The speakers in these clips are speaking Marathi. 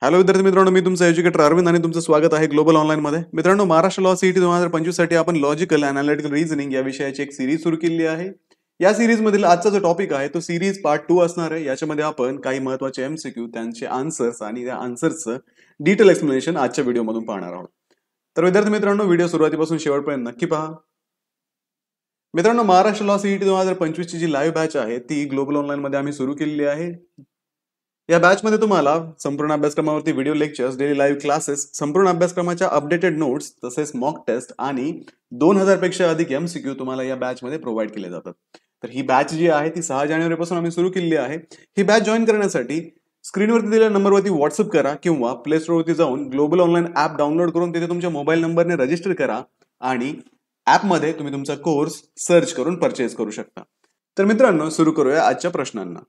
हॅलो विद्यार्थी मित्रांनो, मी तुमचा एज्युकेटर अरविंद आणि तुमचं स्वागत आहे ग्लोबल ऑनलाईन मध्ये. मित्रांनो, महाराष्ट्र लॉ सीईटी 2025 साठी आपण लॉजिकल अनालिटिकल रिझनिंग या विषयाची एक सिरीज सुरू केली आहे. या सिरीज मधील आजचा जो टॉपिक आहे तो सिरीज पार्ट 2 असणार आहे. याच्यामध्ये आपण काही महत्त्वाचे एमसीक्यू, त्यांचे आन्सर्स आणि त्या आन्सर्सचं डिटेल एक्सप्लेनेशन आजच्या व्हिडिओमधून पाहणार आहोत. तर विद्यार्थी मित्रांनो, व्हिडिओ सुरुवातीपासून शेवटपर्यंत नक्की पहा. मित्रांनो, महाराष्ट्र लॉ सीईटी 2025 ची जी लाईव्ह बॅच आहे ती ग्लोबल ऑनलाईन मध्ये आम्ही सुरू केलेली आहे. या बॅच मध्ये तुम्हाला संपूर्ण अभ्यासक्रमावरती video lectures, daily live classes, संपूर्ण अभ्यासक्रमाच्या अपडेटेड नोट्स, तसेच मॉक टेस्ट आणि 2000 पेक्षा अधिक एमसीक्यू तुम्हाला या बॅच मध्ये प्रोव्हाइड केले जातात. तर ही बॅच जी आहे ती 6 जानेवारी पासून आम्ही सुरू केलेली आहे. ही बॅच जॉईन करण्यासाठी स्क्रीनवरती दिलेल्या नंबरवरती व्हॉट्सअप करा किंवा प्ले स्टोअरवरती जाऊन ग्लोबल ऑनलाईन ऍप डाउनलोड करून तिथे तुमच्या मोबाईल नंबरने रजिस्टर करा आणि ऍपमध्ये तुम्ही तुमचा कोर्स सर्च करून परचेस करू शकता. तर मित्रांनो, सुरू करूया आजच्या प्रश्नांना.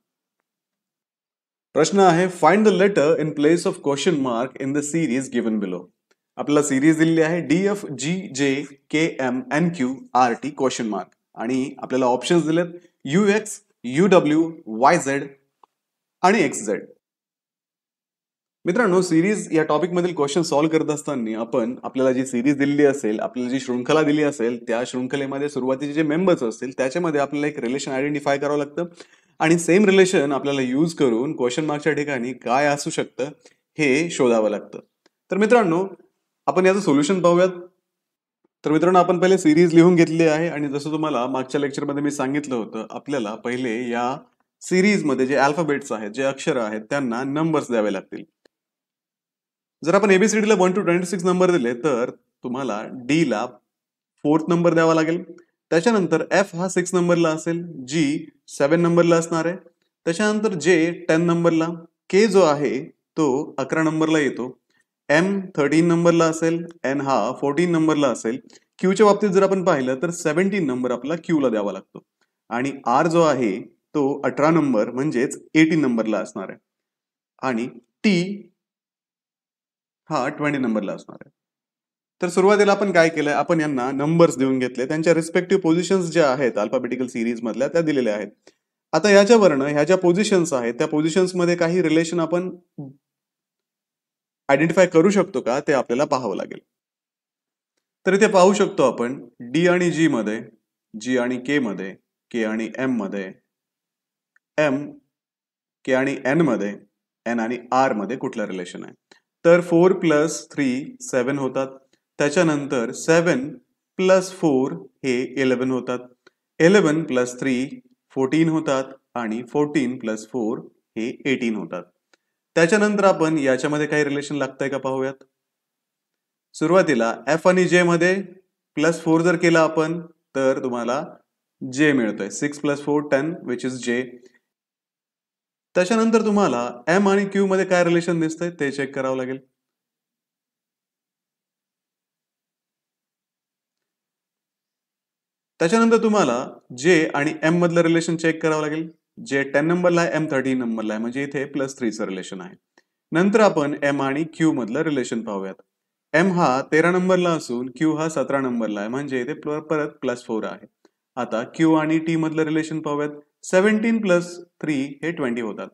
प्रश्न आहे, find the letter in place of question mark in the series given below. आपल्याला सिरीज दिलेली आहे DFGJKMNQRT क्वेश्चन मार्क आणि आपल्याला ऑप्शन्स दिलेत UX, UW, YZ आणि XZ. मित्रांनो, सिरीज या टॉपिक मधील क्वेश्चन सॉल्व्ह करत असताना आपण आपल्याला जी सिरीज दिलेली असेल, आपल्याला जी शृंखला दिली असेल, त्या शृंखलेमध्ये सुरुवातीचे जे मेंबर्स असतील त्याच्यामध्ये आपल्याला एक रिलेशन आयडेंटिफाय करावं लागतं आणि सेम रिलेशन आपल्याला यूज करून क्वेश्चन मार्कच्या ठिकाणी काय असू शकतं हे शोधावं लागतं. तर मित्रांनो, आपण याचं सोल्युशन पाहूयात. तर मित्रांनो, आपण पहिले सिरीज लिहून घेतली आहे आणि जसं तुम्हाला मागच्या लेक्चरमध्ये मी सांगितलं होतं, आपल्याला पहिले या सिरीज मध्ये जे अल्फाबेट्स आहेत, जे अक्षर आहेत, त्यांना नंबर्स द्यावे लागतील. जर आपण ABCD ला 1 to 26 नंबर दिले तर तुम्हाला D ला 4th नंबर द्यावा लागेल. त्याच्यानंतर F हा 6 नंबरला असेल, G 7 नंबरला असणार आहे, त्याच्यानंतर J 10 नंबरला, K जो आहे तो 11 नंबरला येतो, M 13 नंबरला असेल, N हा 14 नंबरला असेल. Q च्या बाबतीत जर आपण पाहिलं तर 17 नंबर आपला Q ला द्यावा लागतो आणि R जो आहे तो 18 नंबर म्हणजेच 18 नंबरला असणार आहे आणि T हा 20 नंबरला असणार आहे. तर सुरुवातीला आपण काय केलंय, आपण यांना नंबर्स देऊन घेतले, त्यांच्या रिस्पेक्टिव्ह पोझिशन्स ज्या आहेत अल्फाबेटिकल सिरीज मधल्या त्या दिलेल्या आहेत. आता याच्यावरनं ह्या ज्या पोझिशन्स आहेत त्या पोझिशन्स मध्ये काही रिलेशन आपण आयडेंटिफाय करू शकतो का ते आपल्याला पाहावं लागेल. तर इथे पाहू शकतो आपण D आणि G मध्ये, G आणि K मध्ये, K आणि M मध्ये, M K आणि N मध्ये, N आणि R मध्ये कुठलं रिलेशन आहे. तर 4 + 3 7 होतात, त्याच्यानंतर 7 + 4 हे 11 होतात, 11 + 3 14 होतात आणि 14 + 4 हे 18 होतात. त्याच्यानंतर आपण याच्यामध्ये काही रिलेशन लागतंय का पाहूयात. सुरुवातीला F आणि J मध्ये +4 जर केला आपण तर तुम्हाला J मिळतोय. 6 + 4 10 which is J. त्याच्यानंतर तुम्हाला M आणि Q मध्ये काय रिलेशन दिसतंय ते चेक करावं लागेल. त्याच्यानंतर तुम्हाला J आणि M मधलं रिलेशन चेक करावं लागेल. J 10 नंबरला आहे, M 13 नंबरला आहे, म्हणजे इथे +3 चं रिलेशन आहे. नंतर आपण M आणि Q मधलं रिलेशन पाहूयात. M हा 13 नंबरला असून Q हा 17 नंबरला आहे, म्हणजे इथे परत +4 आहे. आता Q आणि T मधलं रिलेशन पाहूयात. 17 + 3 हे 20 होतात.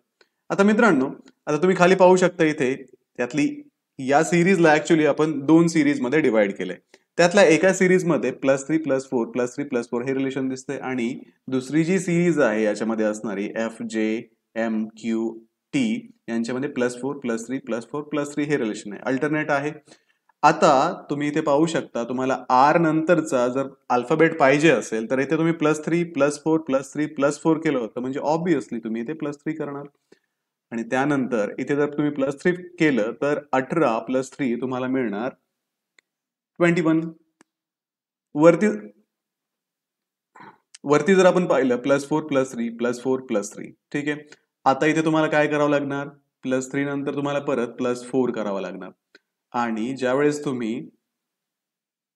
आता मित्रांनो, आता तुम्ही खाली पाहू शकता इथे त्यातली या सिरीजला ऍक्च्युली आपण 2 सिरीज मध्ये डिवाइड केलंय. त्यातल्या एका सिरीज मध्ये +3 + 4 +3 + 4 हे रिलेशन दिसतंय आणि दुसरी जी सिरीज आहे याच्यामध्ये असणारी FJMQT यांच्यामध्ये +4 +3 +4 +3 हे रिलेशन आहे, अल्टरनेट आहे. आता तुम्ही इथे पाहू शकता, तुम्हाला R नंतरचा जर अल्फाबेट पाहिजे असेल तर इथे तुम्ही +3 +4 +3 +4 केलं होतं, म्हणजे ऑब्विसली तुम्ही इथे +3 करणार आणि त्यानंतर इथे जर तुम्ही +3 केलं तर 18 + 3 तुम्हाला मिळणार 21. वरती जर आपण पाहिलं +4 +3 +4 +3, ठीक आहे. आता इथे तुम्हाला काय करावं लागणार, +3 नंतर तुम्हाला परत +4 करावं लागणार आणि ज्यावेळेस तुम्ही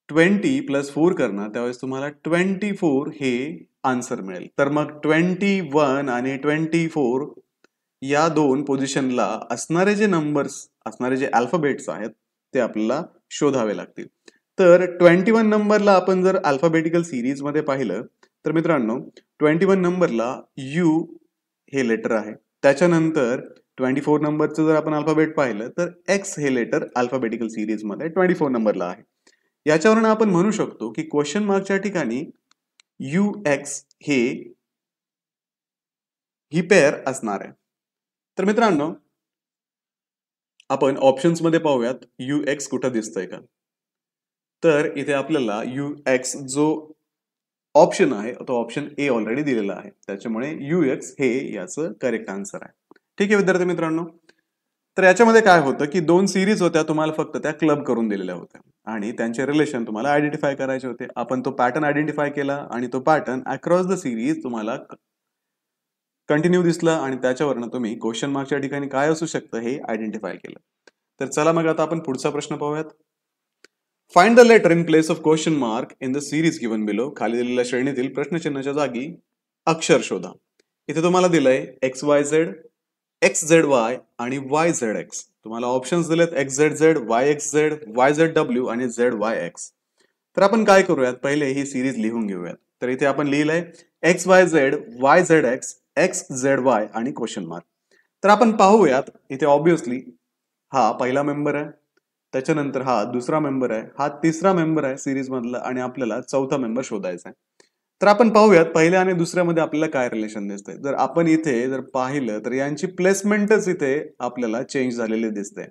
20 + 4 करणार त्यावेळेस तुम्हाला 24 हे आन्सर मिळेल. तर मग 21 आणि 24 या 2 पोझिशनला असणारे जे नंबर्स, असणारे जे अल्फाबेट्स आहेत ते आपल्याला शोधावे लागतील. तर 21 नंबरला आपण जर अल्फाबेटिकल सिरीज मध्ये पाहिलं तर मित्रांनो, 21 नंबरला U हे लेटर आहे, त्याच्यानंतर 24 नंबरचं जर आपण अल्फाबेट पाहिलं तर एक्स हे लेटर अल्फाबेटिकल सिरीजमध्ये 24 नंबरला आहे. याच्यावरून आपण म्हणू शकतो की क्वेश्चन मार्कच्या ठिकाणी UX ही पेअर असणार आहे. तर मित्रांनो, आपण ऑप्शन्स मध्ये पाहूयात UX कुठं दिसतंय का. तर इथे आपल्याला UX जो ऑप्शन आहे तो ऑप्शन ए ऑलरेडी दिलेला आहे, त्याच्यामुळे UX हे याचं करेक्ट आन्सर आहे. ठीक आहे विद्यार्थी मित्रांनो, तर याच्यामध्ये काय होतं की 2 सिरीज होत्या, तुम्हाला फक्त त्या क्लब करून दिलेल्या होत्या आणि त्यांचे रिलेशन तुम्हाला आयडेंटिफाय करायचे होते. आपण तो पॅटर्न आयडेंटिफाय केला आणि तो पॅटर्न अक्रॉस द सिरीज तुम्हाला कंटिन्यू दिसला आणि त्याच्यावरनं तुम्ही क्वेश्चन मार्कच्या ठिकाणी काय असू शकतं हे आयडेंटिफाय केलं. तर चला मग आता आपण पुढचा प्रश्न पाहूयात. Find the letter in place of question mark in the series given below. खाली दिलेल्या श्रेणीतील प्रश्नचिन्हाच्या जागी अक्षर शोधा. इथे तुम्हाला दिलंय XYZ, XZY आणि YZX. तुम्हाला ऑप्शन्स दिलेत XZZ, YXZ, YZW आणि ZYX. तर आपण काय करूयात, पहिले ही सिरीज लिहून घेऊयात. तर इथे आपण लिहिलंय XYZ, YZX, XZY आणि क्वेश्चन मार्क. तर आपण पाहूयात, इथे ऑब्विसली हा पहिला मेंबर आहे, त्याच्यानंतर हा दुसरा मेंबर आहे, हा तिसरा मेंबर आहे सिरीज मधला आणि आपल्याला चौथा मेंबर शोधायचा आहे. तर आपण पाहूयात पहिल्या आणि दुसऱ्यामध्ये आपल्याला काय रिलेशन दिसतंय. जर आपण इथे जर पाहिलं तर यांची प्लेसमेंटच इथे आपल्याला चेंज झालेली दिसते.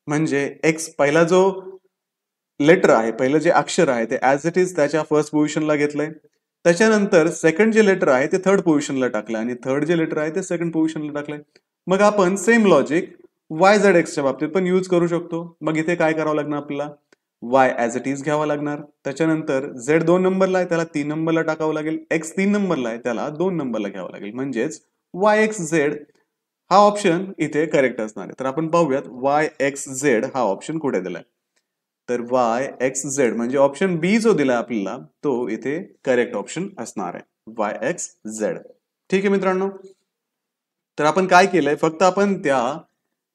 म्हणजे एक्स पहिला जो लेटर आहे, पहिलं जे अक्षर आहे ते ऍज इट इज त्याच्या फर्स्ट पोझिशनला घेतलंय. त्याच्यानंतर सेकंड जे लेटर आहे ते थर्ड पोझिशनला टाकलं आणि थर्ड जे लेटर आहे ते सेकंड पोझिशनला टाकलंय. मग आपण सेम लॉजिक YZX च्या बाबतीत पण यूज करू शकतो. मग इथे काय करावं लागणार आपल्याला, Y ऍज इट इज घ्यावा लागणार. त्याच्यानंतर Z 2 नंबरला आहे त्याला 3 नंबरला टाकावं लागेल. X 3 नंबरला आहे त्याला 2 नंबरला घ्यावं लागेल. म्हणजेच YXZ हा ऑप्शन इथे करेक्ट असणार आहे. तर आपण पाहूयात YXZ हा ऑप्शन कुठे दिलाय. तर YXZ म्हणजे ऑप्शन बी जो दिलाय आपल्याला तो इथे करेक्ट ऑप्शन असणार आहे, YXZ. ठीक आहे मित्रांनो, तर आपण काय केलंय, फक्त आपण त्या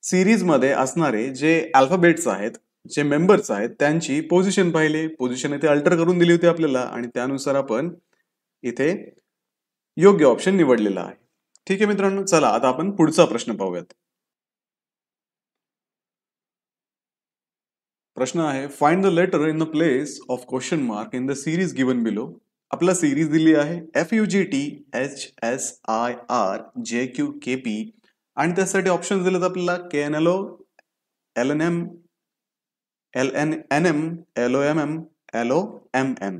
सिरीज मध्ये असणारे जे अल्फाबेट्स आहेत, जे मेंबर्स आहेत त्यांची पोझिशन पाहिले. पोझिशन इथे अल्टर करून दिली होती आपल्याला आणि त्यानुसार आपण इथे योग्य ऑप्शन निवडलेला आहे. ठीक आहे मित्रांनो, चला आता आपण पुढचा प्रश्न पाहूयात. प्रश्न आहे, find the letter in the place of question mark in the series given below. आपल्याला सिरीज दिली आहे FUGT HSIR JQKP आणि त्यासाठी ऑप्शन दिलेत आपल्याला KNLO, LNM, LNM, LOMM, LOMM.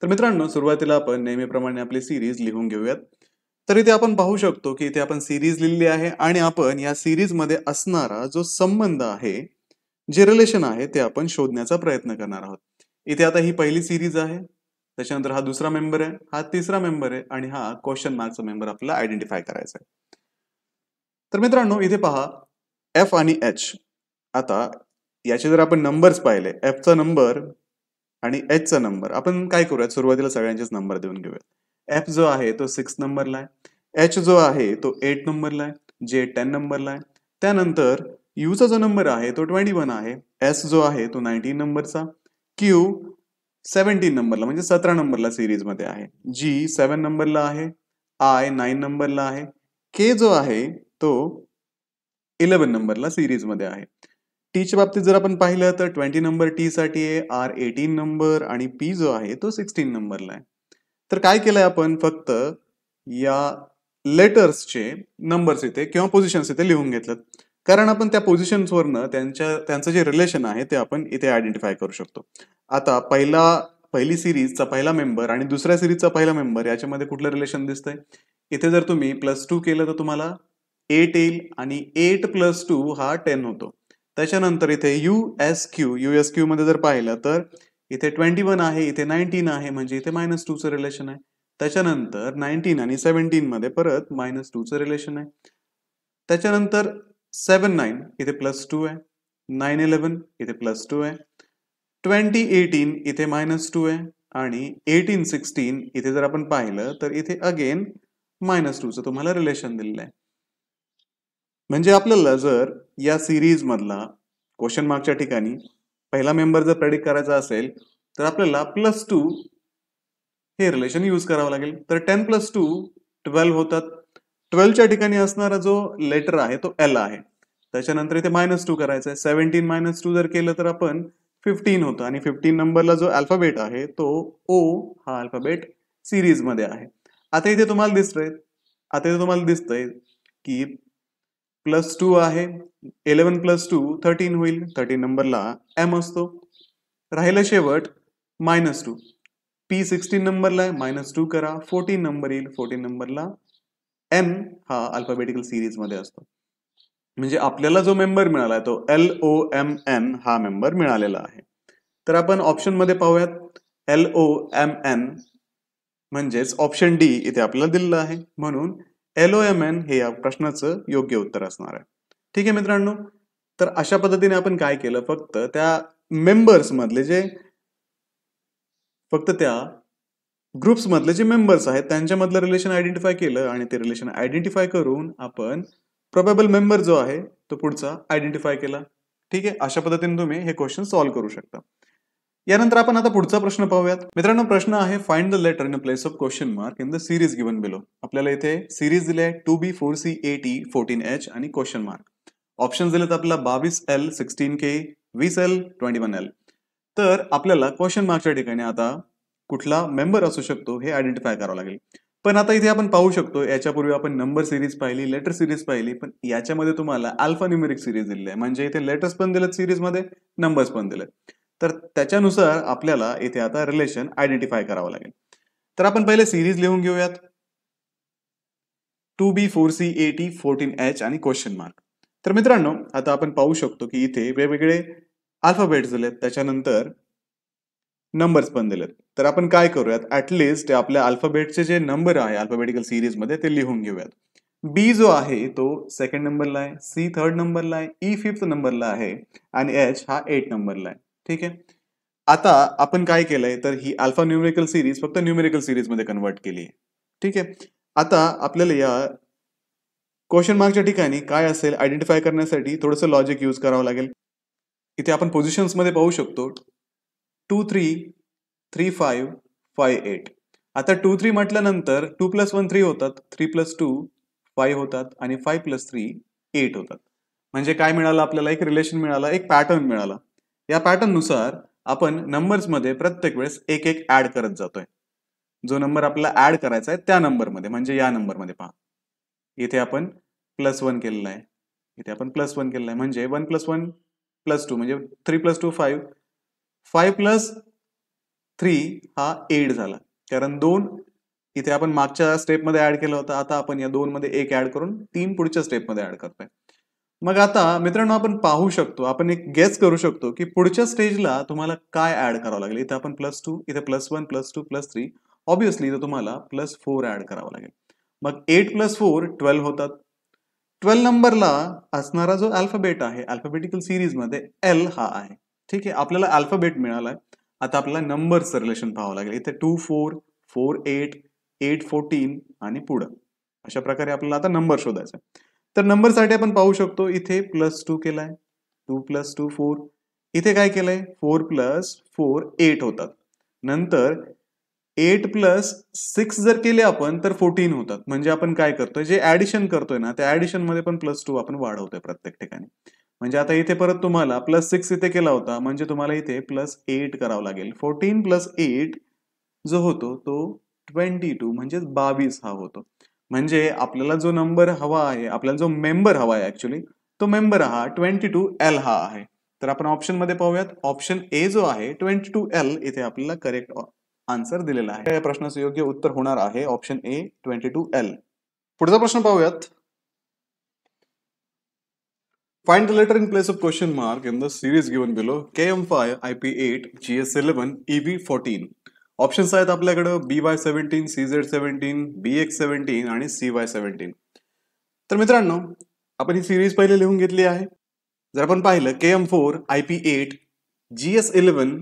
तर मित्रांनो, सुरुवातीला आपण नेहमीप्रमाणे आपली सिरीज लिहून घेऊयात. तर इथे आपण पाहू शकतो की इथे आपण सिरीज लिहिली आहे आणि आपण या सिरीज मध्ये असणारा जो संबंध आहे, जे रिलेशन आहे ते आपण शोधण्याचा प्रयत्न करणार आहोत. इथे आता ही पहिली सिरीज आहे, त्याच्यानंतर हा दुसरा मेंबर आहे, हा तिसरा मेंबर आहे आणि हा क्वेश्चन मार्कचा मेंबर आपल्याला आयडेंटिफाय करायचा आहे. तर मित्रांनो, इथे पहा F आणि H. आता याचे जर आपण नंबर्स पाहिले, F चा नंबर आणि H चा नंबर, आपण काय करूयात, सुरुवातीला सगळ्यांचेच नंबर देऊन घेऊयात. F जो आहे तो 6 नंबरला आहे, H जो आहे तो 8 नंबरला आहे, J 10 नंबरला आहे. त्यानंतर U चा जो नंबर आहे तो 21 आहे, S जो आहे तो 19 नंबरचा, Q 17 नंबरला म्हणजे 17 नंबरला सिरीज मध्ये आहे, G 7 नंबरला आहे, I 9 नंबरला आहे, K जो आहे तो 11 नंबरला सिरीज मध्ये आहे. टी च्या बाबतीत जर आपण पाहिलं तर 20 नंबर टी साठी आहे, R 18 नंबर आणि P जो आहे तो 16 नंबरला आहे. तर काय केलंय आपण, फक्त या लेटर्सचे नंबर्स इथे किंवा पोझिशन्स इथे लिहून घेतलं, कारण आपण त्या पोझिशन्सवरनं त्यांचं जे रिलेशन आहे ते आपण इथे आयडेंटिफाय करू शकतो. आता पहिली सिरीजचा पहिला मेंबर आणि दुसऱ्या सिरीजचा पहिला मेंबर याच्यामध्ये कुठलं रिलेशन दिसतंय. इथे जर तुम्ही +2 केलं तर तुम्हाला 8 येईल आणि 8 + 2 हा 10 होतो. त्याच्यानंतर इथे USQ मध्ये जर पाहिलं तर इथे 21 आहे, इथे 19 आहे, म्हणजे इथे -2 चं रिलेशन आहे. त्याच्यानंतर 19 आणि 17 मध्ये परत -2 चं रिलेशन आहे. त्याच्यानंतर 7-9 इथे +2 आहे, 9-11 इथे +2 आहे, 20-18 इथे -2 आहे आणि 18-16 इथे जर आपण पाहिलं तर इथे अगेन -2 चं तुम्हाला रिलेशन दिलेलं आहे. म्हणजे आपल्याला जर या सिरीज मधला क्वेश्चन मार्कच्या ठिकाणी पहिला मेंबर जर प्रेडिक्ट करायचा असेल तर आपल्याला +2 हे रिलेशन यूज करावं लागेल. तर 10 + 2 12 होतात, 12च्या ठिकाणी असणारा जो लेटर आहे तो एल आहे. त्याच्यानंतर इथे -2 करायचा आहे. 17 - 2 जर केलं तर आपण 15 होतं आणि 15 नंबरला जो अल्फाबेट आहे तो ओ हा अल्फाबेट सिरीज मध्ये आहे. आता इथे तुम्हाला दिसतंय की +2 आहे. 11 + 2 13 होईल. 13 नंबरला एम असतो. राहिलं शेवट -2. पी 16 नंबरला आहे. -2 करा. 14 नंबर येईल. 14 नंबरला एन हा अल्फाबेटिकल सिरीज मध्ये असतो. म्हणजे आपल्याला जो मेंबर मिळाला तो LOMN हा मेंबर मिळालेला आहे. तर आपण ऑप्शन मध्ये पाहूयात. LOMN म्हणजेच ऑप्शन डी इथे आपल्याला दिलेलं आहे. म्हणून LOMN हे या प्रश्नाचं योग्य उत्तर असणार आहे. ठीक आहे मित्रांनो. तर अशा पद्धतीने आपण काय केलं, फक्त त्या मेंबर्स मधले त्या ग्रुप्स मधले जे मेंबर्स आहेत त्यांच्यामधलं रिलेशन आयडेंटिफाय केलं आणि ते रिलेशन आयडेंटिफाय करून आपण प्रोबेबल मेंबर जो आहे तो पुढचा आयडेंटिफाय केला. ठीक आहे. अशा पद्धतीने तुम्ही हे क्वेश्चन सॉल्व्ह करू शकता. यानंतर आपण आता पुढचा प्रश्न पाहूयात. मित्रांनो, प्रश्न आहे find the letter in place of question mark in the series given below. आपल्याला इथे सिरीज दिली आहे 2B 4C 8E 14H आणि क्वेश्चन मार्क. ऑप्शन दिलेत आपल्याला 22L 16K 20L 21L. तर आपल्याला क्वेश्चन मार्कच्या ठिकाणी आता कुठला मेंबर असू शकतो हे आयडेंटिफाय करावं लागेल. पण आता इथे आपण पाहू शकतो, याच्यापूर्वी आपण नंबर सिरीज पाहिली, लेटर सिरीज पाहिली, पण याच्यामध्ये तुम्हाला अल्फा न्यूमेरिक सिरीज दिली आहे. म्हणजे इथे लेटर्स पण दिलेत सिरीज मध्ये, नंबर्स पण दिलेत. तर त्याच्यानुसार आपल्याला इथे आता रिलेशन आयडेंटिफाय करावं लागेल. तर आपण पहिले सिरीज लिहून घेऊयात. 2B 4C 8E 14H आणि क्वेश्चन मार्क. तर मित्रांनो, आता आपण पाहू शकतो की इथे वेगवेगळे अल्फाबेट्स दिलेत, त्याच्यानंतर नंबर्स पण दिलेत. तर आपण काय करूयात, ऍटलिस्ट आपल्या अल्फाबेटचे जे नंबर आहे अल्फाबेटिकल सिरीज मध्ये ते लिहून घेऊयात. बी जो आहे तो 2nd नंबरला आहे, सी 3rd नंबरला आहे, ई 5th नंबरला आहे आणि एच हा 8 नंबरला आहे. ठीक आहे. आता आपण काय केलंय, तर ही अल्फा न्यूमेरिकल सिरीज फक्त न्यूमेरिकल सिरीज मध्ये कन्वर्ट केली आहे. ठीक आहे. आता आपल्याला या क्वेश्चन मार्कच्या ठिकाणी काय असेल आयडेंटिफाय करण्यासाठी थोडंसं लॉजिक यूज करावं लागेल. इथे आपण पोझिशन्स मध्ये पाहू शकतो 2 3 3 5 5 8. आता 2 3 म्हटल्यानंतर 2 + 1 3 होतात, 3 + 2 5 होतात आणि 5 + 3 8 होतात. म्हणजे काय मिळालं आपल्याला, एक रिलेशन मिळाला, एक पॅटर्न मिळाला. या पॅटर्न नुसार आपण नंबर्स मध्ये प्रत्येक वेळेस एक एक ऍड करत जातोय. जो नंबर आपल्याला ऍड करायचा आहे त्या नंबर मध्ये, म्हणजे या नंबर मध्ये पहा, इथे आपण +1 केलेला आहे, इथे आपण +1 केलेला आहे, म्हणजे 1 + 1 +2 म्हणजे 3 + 2 5, 5 + 3 हा 8 झाला. कारण 2 इथे आपण मागच्या स्टेपमध्ये ऍड केला होता. आता आपण या 2 मध्ये 1 ऍड करून 3 पुढच्या स्टेपमध्ये ऍड करतोय. मग आता मित्रांनो, आपण पाहू शकतो, आपण एक गेस करू शकतो की पुढच्या स्टेजला तुम्हाला काय ऍड करावं लागेल. इथे आपण +2, इथे +1 +2 +3, ऑब्विसली इथे तुम्हाला +4 ऍड करावं लागेल. मग 8 + 4 12 होतात. 12 नंबरला असणारा जो अल्फाबेट आहे अल्फाबेटिकल सिरीज मध्ये एल हा आहे. ठीक आहे. आपल्याला अल्फाबेट मिळालाय. आता आपल्याला नंबरचं रिलेशन पाहावं लागेल. इथे 2 4 4 8 8 14 आणि पुढं अशा प्रकारे आपल्याला आता नंबर शोधायचा. तर नंबरसाठी आपण पाहू शकतो, इथे +2 केलाय, 2 + 2 4, इथे काय केलंय 4 + 4 8 होतात. नंतर 8 + 6 जर केले आपण तर 14 होतात. म्हणजे आपण काय करतोय, जे ऍडिशन करतोय ना त्या ऍडिशन मध्ये पण +2 आपण वाढवतोय प्रत्येक ठिकाणी. म्हणजे आता इथे परत तुम्हाला +6 इथे केला होता, म्हणजे तुम्हाला इथे +8 करावं लागेल. 14 + 8 जो होतो तो 22 म्हणजे 22 हा होतो. म्हणजे आपल्याला जो नंबर हवा आहे, आपल्याला जो मेंबर हवा आहे ऍक्च्युली, तो मेंबर हा 22L हा आहे. तर आपण ऑप्शन मध्ये पाहूयात. ऑप्शन ए जो आहे 22L इथे आपल्याला करेक्ट आन्सर दिलेला आहे. या प्रश्नाचं योग्य उत्तर होणार आहे ऑप्शन ए 22L. पुढचा प्रश्न पाहूयात. Find the letter in place of question mark in the series given below KM5 IP8 GS11 EB14. Options आहेत आपल्याकडे BY17 CZ17 BX17 आणि CY17. तर मित्रांनो, आपण ही सिरीज पहिले लिहून घेतली आहे. जर आपण पाहिलं KM4 IP8 GS11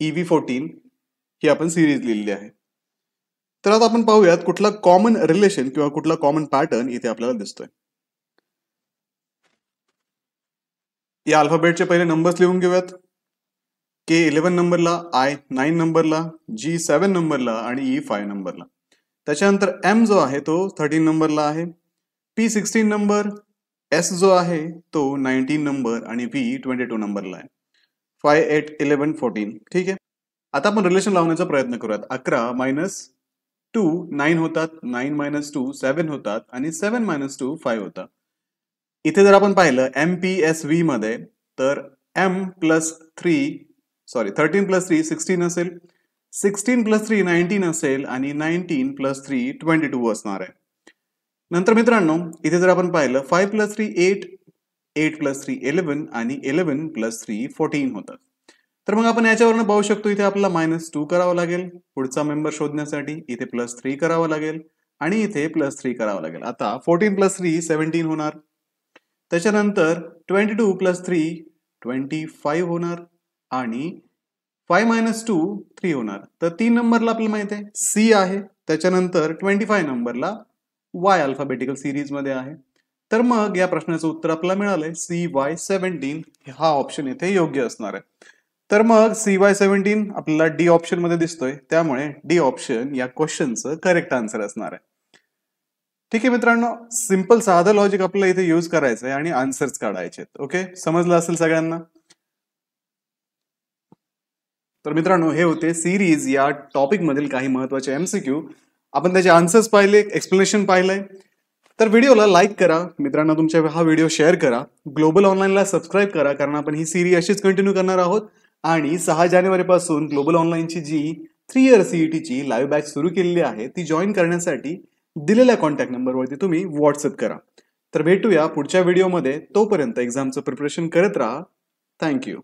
EB14 ही आपण सिरीज लिहिलेली आहे. तर आता आपण पाहूयात कुठला कॉमन रिलेशन किंवा कुठला कॉमन पॅटर्न इथे आपल्याला दिसतोय. या अल्फाबेटचे पहिले नंबर्स लिहून घेऊयात. K11 नंबरला, I 9 नंबरला, G 7 नंबरला आणि E 5 नंबरला. त्याच्यानंतर M जो आहे तो 13 नंबरला आहे, P 16 नंबर, S जो आहे तो 19 नंबर आणि V 22 नंबरला आहे. 5, 8, 11, 14. ठीक आहे. आता आपण रिलेशन लावण्याचा प्रयत्न करूयात. 11 मायनस 2 9 होतात, 9 मायनस 2 7 होतात आणि 7 मायनस 2 5 होतात. इथे जर आपण पाहिलं MPSV मध्ये तर M प्लस 13 प्लस 3 16 असेल, 16 प्लस 3 19 असेल आणि 19 प्लस 3 22 असणार आहे. नंतर मित्रांनो इथे जर आपण पाहिलं 5 प्लस 3 8, 8 प्लस 3 11 आणि 11 प्लस 3 14 होतात. तर मग आपण याच्यावरनं पाहू शकतो इथे आपल्याला -2 करावं लागेल पुढचा मेंबर शोधण्यासाठी, इथे +3 करावं लागेल आणि इथे +3 करावं लागेल. आता 14 प्लस 3 17 होणार, त्याच्यानंतर 22 प्लस 3 25 होणार आणि 5 मायनस 2 3 होणार. तर 3 नंबरला आपल्याला माहित आहे C आहे, त्याच्यानंतर 25 नंबरला Y अल्फाबेटिकल सिरीज मध्ये आहे. तर मग या प्रश्नाचं उत्तर आपल्याला मिळालंय CY17 हा ऑप्शन इथे योग्य असणार आहे. तर मग CY17 आपल्याला D ऑप्शन मध्ये दिसतोय, त्यामुळे D ऑप्शन या क्वेश्चनचं करेक्ट आन्सर असणार आहे. ठीक आहे मित्रांनो, सिंपल साधं लॉजिक आपल्याला इथे यूज करायचंय आणि आन्सर्स काढायचे. ओके, समजलं असेल सगळ्यांना? तर मित्रांनो हे होते सिरीज या टॉपिक मधील काही महत्वाचे MCQ. आपण त्याचे आन्सर्स पाहिले, एक्सप्लेनेशन पाहिलंय. तर व्हिडिओला लाईक करा, मित्रांनो तुमच्या हा व्हिडिओ शेअर करा, ग्लोबल ऑनलाईनला सबस्क्राईब करा, कारण आपण ही सिरीज अशीच कंटिन्यू करणार आहोत. आणि 6 जानेवारी पासून ग्लोबल ऑनलाईनची जी 3 इयर CETची लाईव्ह बॅच सुरू केलेली आहे ती जॉईन करण्यासाठी दिलेल्या कॉन्टॅक्ट नंबरवरती तुम्ही व्हॉट्सअप करा. तर भेटूया पुढच्या व्हिडिओमध्ये. तोपर्यंत एक्झामचं प्रिपरेशन करत राहा. थँक्यू.